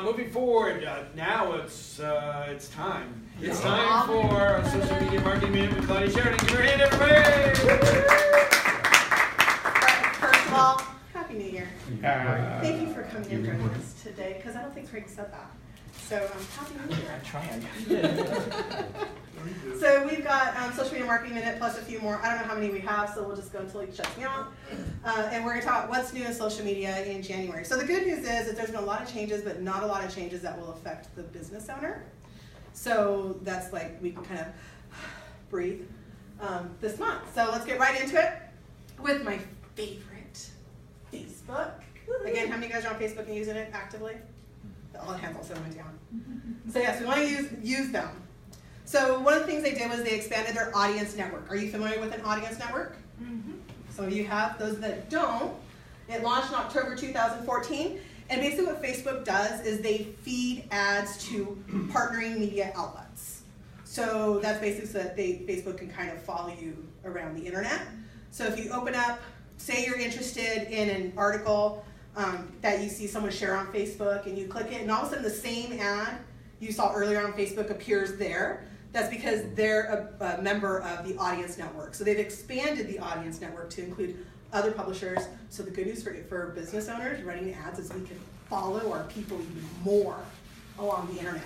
moving forward, now it's time. It's time for a Social Media Marketing Minute with Claudia Sheridan. Give her a hand, everybody! First of all, Happy New Year. Thank you for coming and joining us today, because I don't think Frank said that. So, Happy New Year. I'm trying. So we've got Social Media Marketing Minute plus a few more. I don't know how many we have, so we'll just go until he shuts me off. And we're going to talk what's new in social media in January. So the good news is that there's been a lot of changes, but not a lot of changes that will affect the business owner. So that's like we can kind of breathe this month. So let's get right into it with my favorite, Facebook. Again, how many of you guys are on Facebook and using it actively? All the hands also went down. So yes, we want to use them. So one of the things they did was they expanded their audience network. Are you familiar with an audience network? Mm-hmm. Some of you have. Those that don't, it launched in October 2014. And basically what Facebook does is they feed ads to partnering media outlets. So that's basically so that Facebook can kind of follow you around the internet. So if you open up, say you're interested in an article that you see someone share on Facebook, and you click it, and all of a sudden the same ad you saw earlier on Facebook appears there. That's because they're a member of the audience network. So they've expanded the audience network to include other publishers. So the good news for business owners running ads is we can follow our people even more along the internet.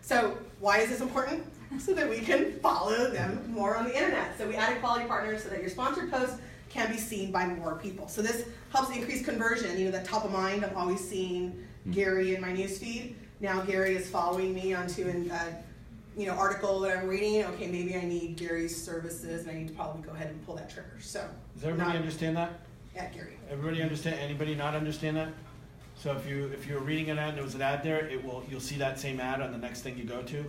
So why is this important? So that we can follow them more on the internet. So we added quality partners so that your sponsored posts can be seen by more people. So this helps increase conversion. You know, that top of mind, I'm always seeing Gary in my newsfeed. Now Gary is following me onto an article that I'm reading. Okay, maybe I need Gary's services, and I need to probably go ahead and pull that trigger. So does everybody understand that? Yeah, Gary. Everybody understand? Anybody not understand that? So if you're reading an ad and there was an ad there, you'll see that same ad on the next thing you go to.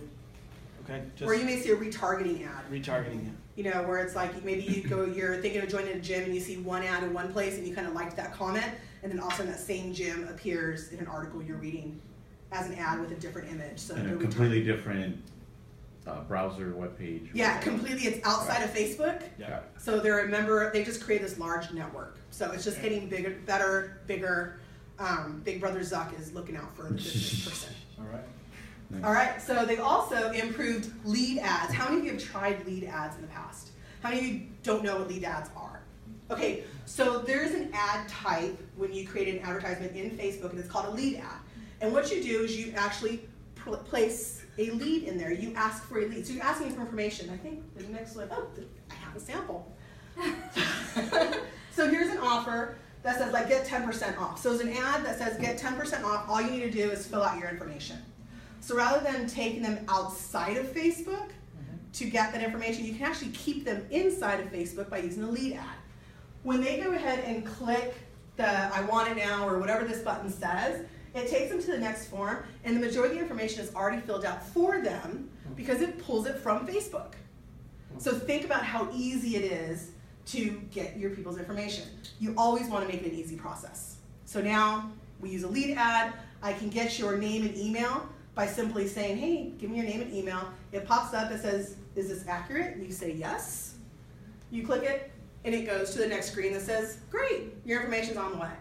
Okay. Or you may see a retargeting ad. Retargeting, yeah. You know, where it's like maybe you're thinking of joining a gym and you see one ad in one place and you kind of like that comment, and then all of a sudden that same gym appears in an article you're reading as an ad with a different image. So and a completely different browser web page. Yeah, completely. It's outside of Facebook. Yeah. So they're a member. They just created this large network. So it's just getting bigger, better, bigger. Big Brother Zuck is looking out for the business person. All right. Nice. All right. So they also improved lead ads. How many of you have tried lead ads in the past? How many of you don't know what lead ads are? Okay. So there's an ad type when you create an advertisement in Facebook, and it's called a lead ad. And what you do is you actually place a lead in there. You ask for a lead. So you're asking for information. I think the next one, I have a sample. So here's an offer that says like get 10% off. So it's an ad that says get 10% off. All you need to do is fill out your information. So rather than taking them outside of Facebook to get that information, you can actually keep them inside of Facebook by using a lead ad. When they go ahead and click the I want it now or whatever this button says, it takes them to the next form, and the majority of the information is already filled out for them because it pulls it from Facebook. So think about how easy it is to get your people's information. You always want to make it an easy process. So now we use a lead ad. I can get your name and email by simply saying, hey, give me your name and email. It pops up, it says, is this accurate? And you say yes. You click it, and it goes to the next screen that says, great, your information's on the way.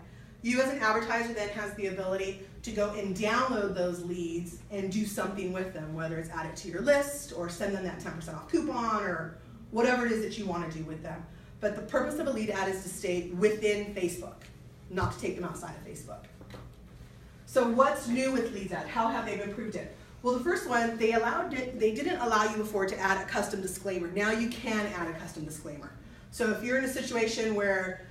You as an advertiser then has the ability to go and download those leads and do something with them, whether it's add it to your list or send them that 10% off coupon or whatever it is that you want to do with them. But the purpose of a lead ad is to stay within Facebook, not to take them outside of Facebook. So what's new with leads ad? How have they improved it? Well, the first one, they didn't allow you before to add a custom disclaimer. Now you can add a custom disclaimer. So if you're in a situation where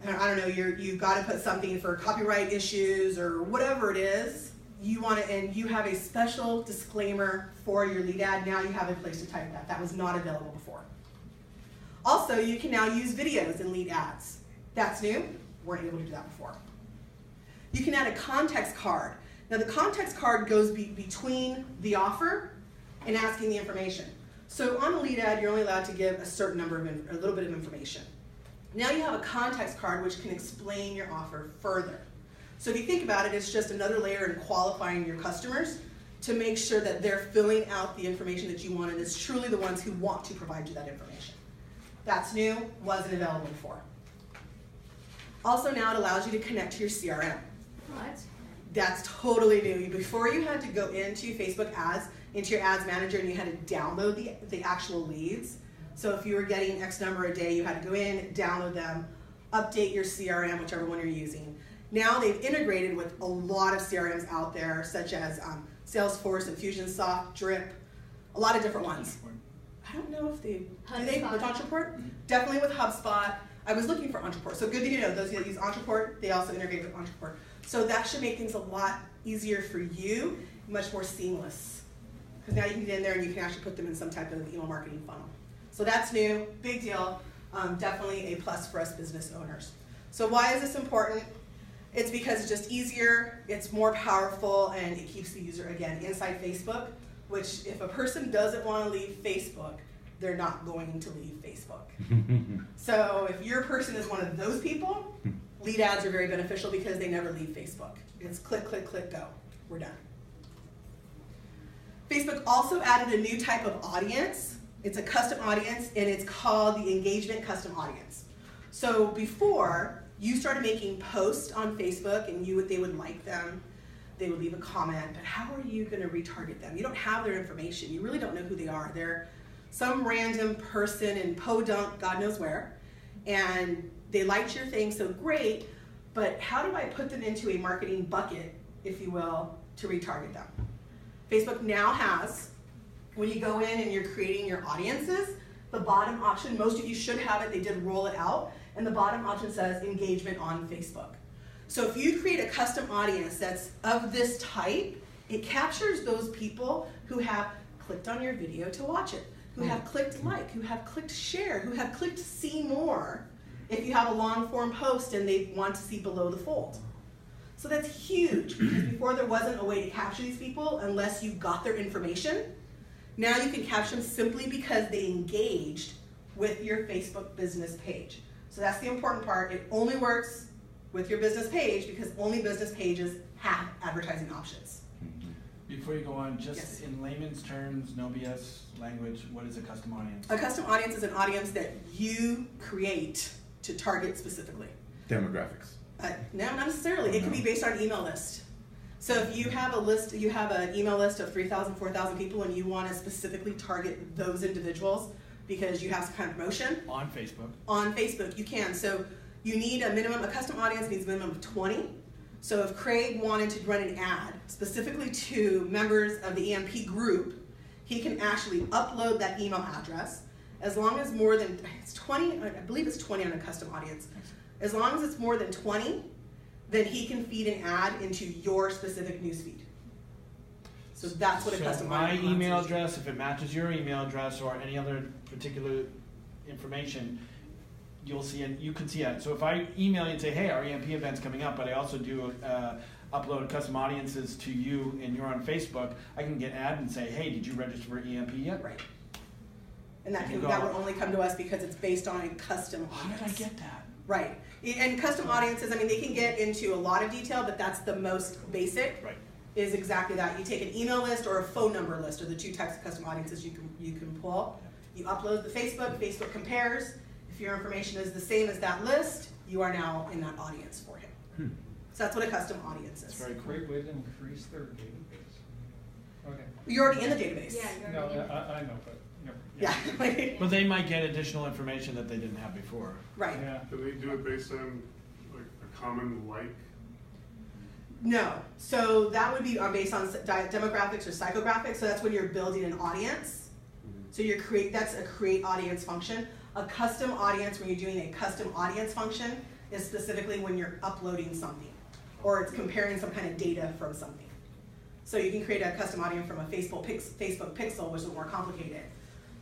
I don't know, you've got to put something for copyright issues or whatever it is, you want to, and you have a special disclaimer for your lead ad, now you have a place to type that. That was not available before. Also, you can now use videos in lead ads. That's new. Weren't able to do that before. You can add a context card. Now the context card goes between the offer and asking the information. So on a lead ad, you're only allowed to give a certain number of, a little bit of information. Now you have a context card which can explain your offer further. So if you think about it, it's just another layer in qualifying your customers to make sure that they're filling out the information that you want and it's truly the ones who want to provide you that information. That's new, wasn't available before. Also now it allows you to connect to your CRM. What? That's totally new. Before you had to go into Facebook ads, into your ads manager, and you had to download the actual leads. So if you were getting X number a day, you had to go in, download them, update your CRM, whichever one you're using. Now they've integrated with a lot of CRMs out there, such as Salesforce, Infusionsoft, Drip, a lot of different ones. I don't know if do they with Entreport? Definitely with HubSpot. I was looking for Entreport, so good to know those that use Entreport, they also integrate with Entreport. So that should make things a lot easier for you, much more seamless. Because now you can get in there and you can actually put them in some type of email marketing funnel. So that's new, big deal, definitely a plus for us business owners. So why is this important? It's because it's just easier, it's more powerful, and it keeps the user, again, inside Facebook, which if a person doesn't want to leave Facebook, they're not going to leave Facebook. So if your person is one of those people, lead ads are very beneficial because they never leave Facebook. It's click, click, click, go. We're done. Facebook also added a new type of audience. It's a custom audience, and it's called the engagement custom audience. So before, you started making posts on Facebook, and they would like them, they would leave a comment, but how are you going to retarget them? You don't have their information. You really don't know who they are. They're some random person in Podunk, God knows where, and they liked your thing, so great, but how do I put them into a marketing bucket, if you will, to retarget them? Facebook now has, when you go in and you're creating your audiences, the bottom option, most of you should have it, they did roll it out, and the bottom option says engagement on Facebook. So if you create a custom audience that's of this type, it captures those people who have clicked on your video to watch it, who have clicked like, who have clicked share, who have clicked see more, if you have a long form post and they want to see below the fold. So that's huge, because before there wasn't a way to capture these people unless you got their information. Now you can capture them simply because they engaged with your Facebook business page. So that's the important part. It only works with your business page because only business pages have advertising options. Before you go on, just Yes. in layman's terms, no BS language, what is a custom audience? A custom audience is an audience that you create to target specifically. Demographics. No, not necessarily. It can be based on an email list. So if you have a list, you have an email list of 3,000, 4,000 people, and you want to specifically target those individuals because you have some kind of promotion. On Facebook. On Facebook, you can. So you need a custom audience needs a minimum of 20. So if Craig wanted to run an ad specifically to members of the EMP group, he can actually upload that email address. As long as more than, it's 20, I believe it's 20 on a custom audience. As long as it's more than 20, then he can feed an ad into your specific newsfeed. So that's what a custom audience is. My email address, if it matches your email address or any other particular information, you'll see, and you can see it. So if I email you and say, hey, our EMP event's coming up, but I also do upload custom audiences to you and you're on Facebook, I can get an ad and say, hey, did you register for EMP yet? Right. And that would only come to us because it's based on a custom audience. How did I get that? Right. And custom audiences, I mean, they can get into a lot of detail, but that's the most basic. Right. Is exactly that. You take an email list or a phone number list are the two types of custom audiences you can pull. You upload the Facebook compares. If your information is the same as that list, you are now in that audience for him. So that's what a custom audience is. Very Great way to increase their database. Okay. You're already in the database. Yeah, you're No, already in. I know, but, Yeah. But they might get additional information that they didn't have before. Right. yeah. Do they do it based on like a common like? No. So that would be based on demographics or psychographics. So that's when you're building an audience. So that's a create audience function. A custom audience, when you're doing a custom audience function, is specifically when you're uploading something or it's comparing some kind of data from something. So you can create a custom audience from a Facebook pixel, which is more complicated,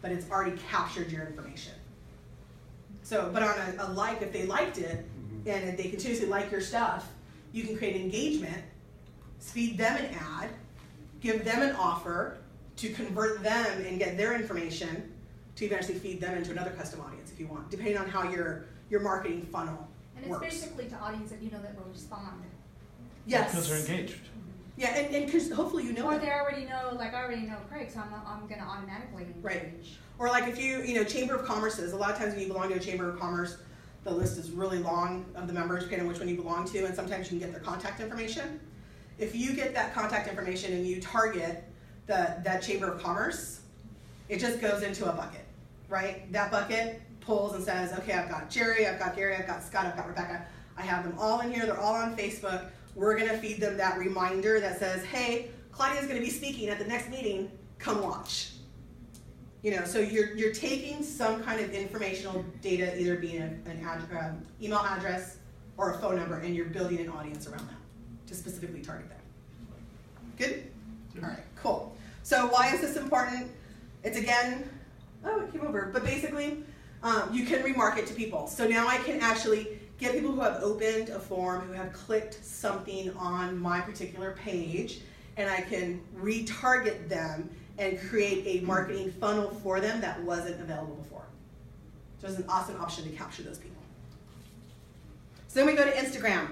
but it's already captured your information. So, but on a like, if they liked it and if they continuously like your stuff, you can create engagement, feed them an ad, give them an offer to convert them and get their information to eventually feed them into another custom audience if you want, depending on how your marketing funnel And it's works. basically to audience that you know that will respond. Yes. Because they're engaged. Yeah, and because hopefully you know Or them. they already know, like I already know Craig, so I'm gonna automatically engage. Right. Or like if you Chamber of Commerce's, a lot of times when you belong to a Chamber of Commerce, the list is really long of the members, depending on which one you belong to, and sometimes you can get their contact information. if you get that contact information and you target that Chamber of Commerce, it just goes into a bucket, right? That bucket pulls and says, okay, I've got Jerry, I've got Gary, I've got Scott, I've got Rebecca. I have them all in here, they're all on Facebook. We're gonna feed them that reminder that says, hey, Claudia's gonna be speaking at the next meeting, come watch. You know, so you're taking some kind of informational data, either being an email address or a phone number, and you're building an audience around that to specifically target them. Good? All right, cool. So why is this important? It's again, oh, it came over, but basically, you can remarket to people. So now I can actually get people who have opened a form, who have clicked something on my particular page, and I can retarget them and create a marketing funnel for them that wasn't available before. So it's an awesome option to capture those people. So then we go to Instagram.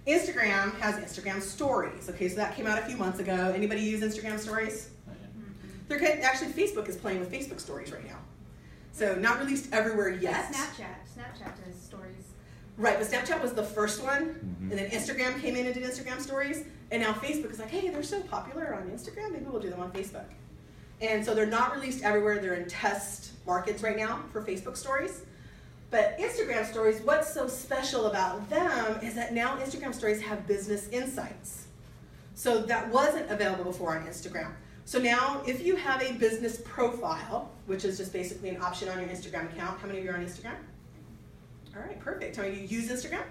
Instagram has Instagram stories. Okay, so that came out a few months ago. Anybody use Instagram stories? Actually, Facebook is playing with Facebook stories right now. So not released everywhere yet. Snapchat does stories. Right, but Snapchat was the first one, and then Instagram came in and did Instagram stories, and now Facebook is like, hey, they're so popular on Instagram, maybe we'll do them on Facebook. And so they're not released everywhere, they're in test markets right now for Facebook stories. But Instagram stories, what's so special about them is that now Instagram stories have business insights. So that wasn't available before on Instagram. So now if you have a business profile, which is just basically an option on your Instagram account, how many of you are on Instagram? All right, perfect. How many of you use Instagram?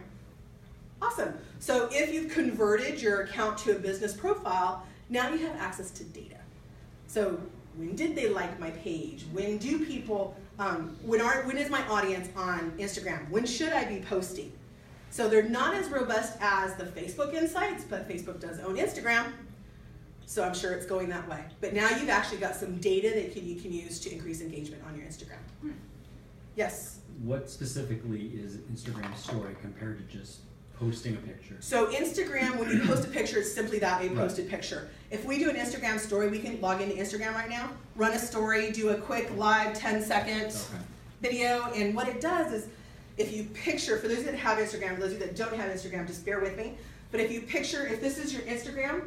Awesome. So if you've converted your account to a business profile, now you have access to data. So when did they like my page? When do people, when is my audience on Instagram? When should I be posting? So they're not as robust as the Facebook insights, but Facebook does own Instagram. So I'm sure it's going that way. But now you've actually got some data that you can use to increase engagement on your Instagram. Yes? What specifically is Instagram story compared to just posting a picture? So Instagram, when you post a picture, it's simply that, a posted picture. If we do an Instagram story, we can log into Instagram right now, run a story, do a quick live 10-second video, and what it does is, if you picture, for those that have Instagram, for those of you that don't have Instagram, just bear with me, but if you picture, if this is your Instagram,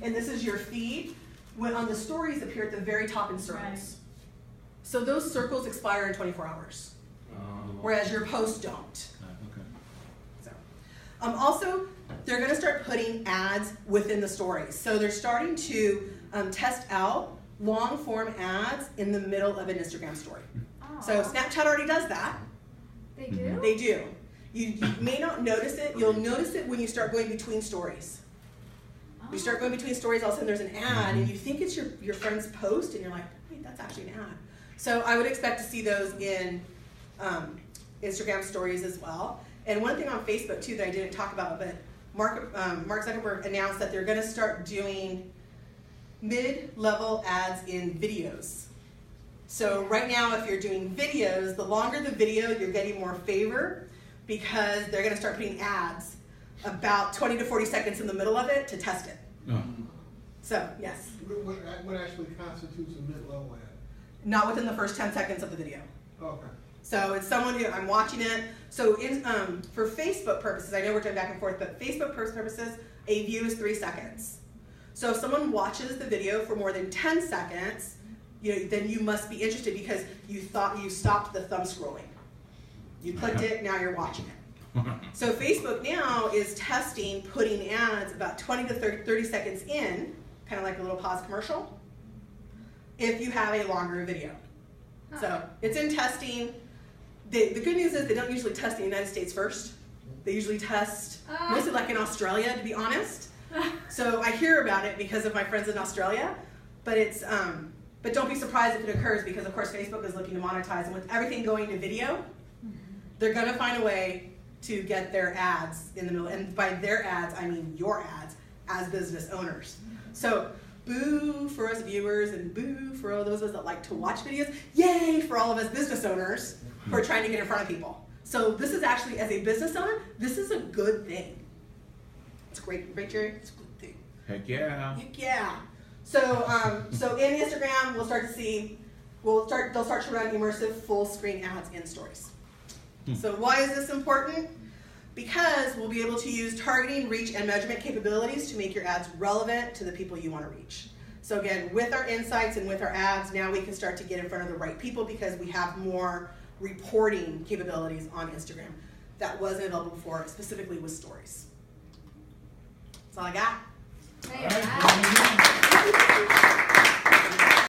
and this is your feed, when on the stories appear at the very top in circles. Right. So those circles expire in 24 hours. Whereas your posts don't. So, also, they're going to start putting ads within the stories. So they're starting to test out long form ads in the middle of an Instagram story. Oh. So Snapchat already does that. They do? They do. You may not notice it. You'll notice it when you start going between stories. You start going between stories, all of a sudden there's an ad, and you think it's your friend's post, and you're like, wait, that's actually an ad. So I would expect to see those in Instagram stories as well. And one thing on Facebook too that I didn't talk about, but Mark Zuckerberg announced that they're going to start doing mid-level ads in videos. So right now, if you're doing videos, the longer the video, you're getting more favor because they're going to start putting ads about 20 to 40 seconds in the middle of it to test it. So, yes? What actually constitutes a mid-level ad? Not within the first 10 seconds of the video. Okay. So it's someone who, I'm watching it. So for Facebook purposes, I know we're going back and forth, but Facebook purposes, a view is 3 seconds. So if someone watches the video for more than 10 seconds, then you must be interested because you thought you stopped the thumb scrolling. You clicked it, now you're watching it. So Facebook now is testing putting ads about 20 to 30 seconds in, kind of like a little pause commercial, if you have a longer video. So it's in testing. The good news is they don't usually test in the United States first. They usually test mostly like in Australia, to be honest. So I hear about it because of my friends in Australia, but it's but don't be surprised if it occurs because of course Facebook is looking to monetize, and with everything going to video, they're going to find a way to get their ads in the middle. And by their ads, I mean your ads as business owners. So boo for us viewers and boo for all those of us that like to watch videos. Yay for all of us business owners who are trying to get in front of people. So this is actually, as a business owner, this is a good thing. It's great, right, Jerry? It's a good thing. Heck yeah. Heck yeah. So, so in Instagram, we'll start to see, they'll start to run immersive full screen ads in stories. So why is this important? because we'll be able to use targeting, reach, and measurement capabilities to make your ads relevant to the people you want to reach. So again, with our insights and with our ads, now we can start to get in front of the right people because we have more reporting capabilities on Instagram that wasn't available before, specifically with stories. That's all I got. Hey, All right. Matt.